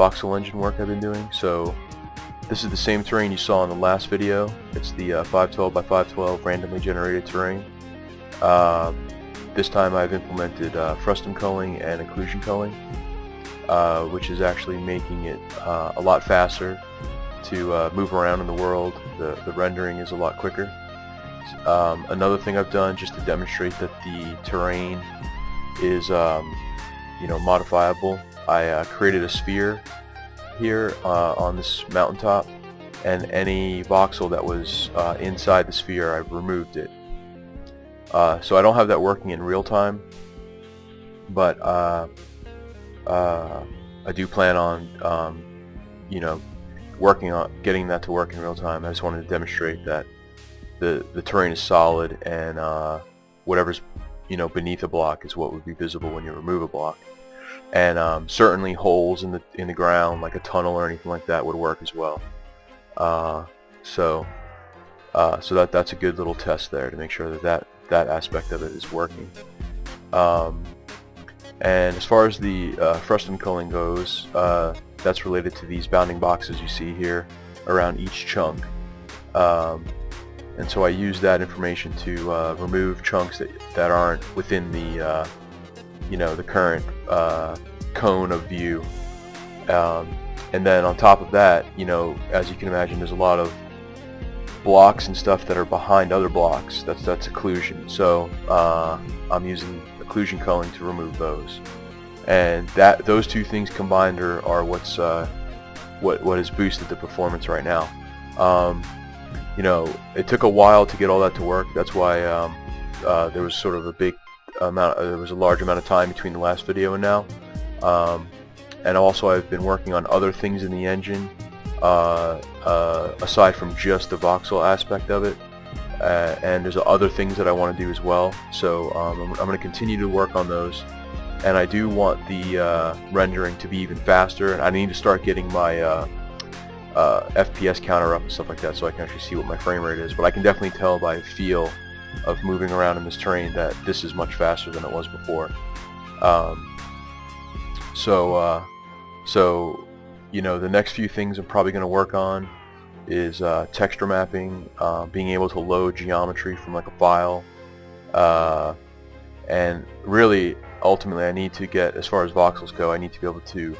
voxel engine work I've been doing. So this is the same terrain you saw in the last video. It's the 512 by 512 randomly generated terrain. This time I've implemented frustum culling and occlusion culling, which is actually making it a lot faster to move around in the world. The rendering is a lot quicker. Another thing I've done just to demonstrate that the terrain is modifiable, I created a sphere here on this mountaintop, and any voxel that was inside the sphere, I've removed it. So I don't have that working in real time, but I do plan on working on getting that to work in real time. I just wanted to demonstrate that the terrain is solid, and whatever's beneath a block is what would be visible when you remove a block. And certainly holes in the ground, like a tunnel or anything like that, would work as well. So that's a good little test there to make sure that aspect of it is working. And as far as the frustum culling goes, that's related to these bounding boxes you see here around each chunk. And so I use that information to remove chunks that aren't within the the current cone of view. And then on top of that, as you can imagine, there's a lot of blocks and stuff that are behind other blocks. That's occlusion. So I'm using occlusion culling to remove those. And those two things combined are what's what has boosted the performance right now. It took a while to get all that to work. That's why there was sort of there was a large amount of time between the last video and now. And also I've been working on other things in the engine aside from just the voxel aspect of it, and there's other things that I want to do as well. So I'm going to continue to work on those, and I do want the rendering to be even faster. And I need to start getting my FPS counter up and stuff like that, so I can actually see what my frame rate is. But I can definitely tell by feel of moving around in this terrain that this is much faster than it was before. The next few things I'm probably going to work on is texture mapping, being able to load geometry from like a file, and really ultimately I need to get, as far as voxels go, I need to be able to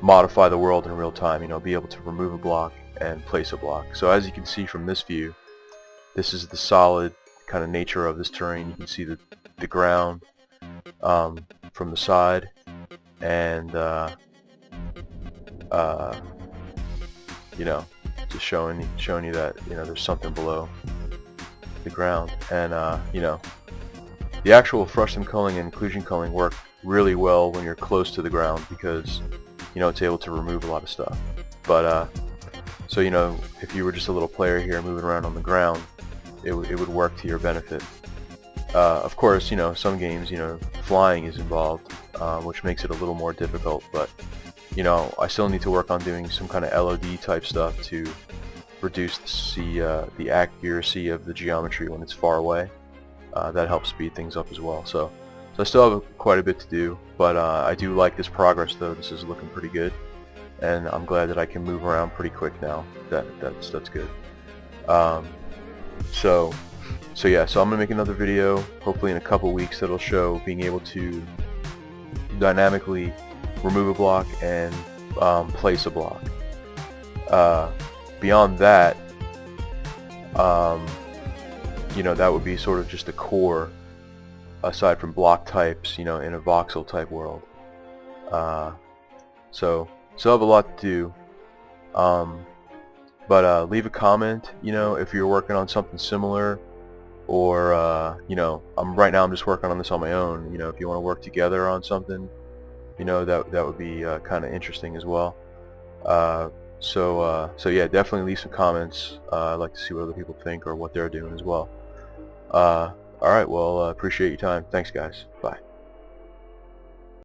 modify the world in real time, be able to remove a block and place a block. So as you can see from this view, this is the solid kind of nature of this terrain. You can see the ground from the side, and just showing you that there's something below the ground. And the actual frustum culling and occlusion culling work really well when you're close to the ground, because it's able to remove a lot of stuff. But so if you were just a little player here moving around on the ground, it would work to your benefit. Of course, some games, flying is involved, which makes it a little more difficult. But I still need to work on doing some kind of LOD type stuff to reduce the accuracy of the geometry when it's far away. That helps speed things up as well. So I still have quite a bit to do, but I do like this progress though. This is looking pretty good, and I'm glad that I can move around pretty quick now. That's good. So yeah, so I'm gonna make another video hopefully in a couple weeks that'll show being able to dynamically remove a block and place a block. Beyond that, that would be sort of just the core, aside from block types, in a voxel type world. So I have a lot to do. But leave a comment, if you're working on something similar, or right now I'm just working on this on my own. If you want to work together on something, that would be kind of interesting as well. So yeah, definitely leave some comments. I'd like to see what other people think or what they're doing as well. Alright, well, appreciate your time. Thanks guys. Bye.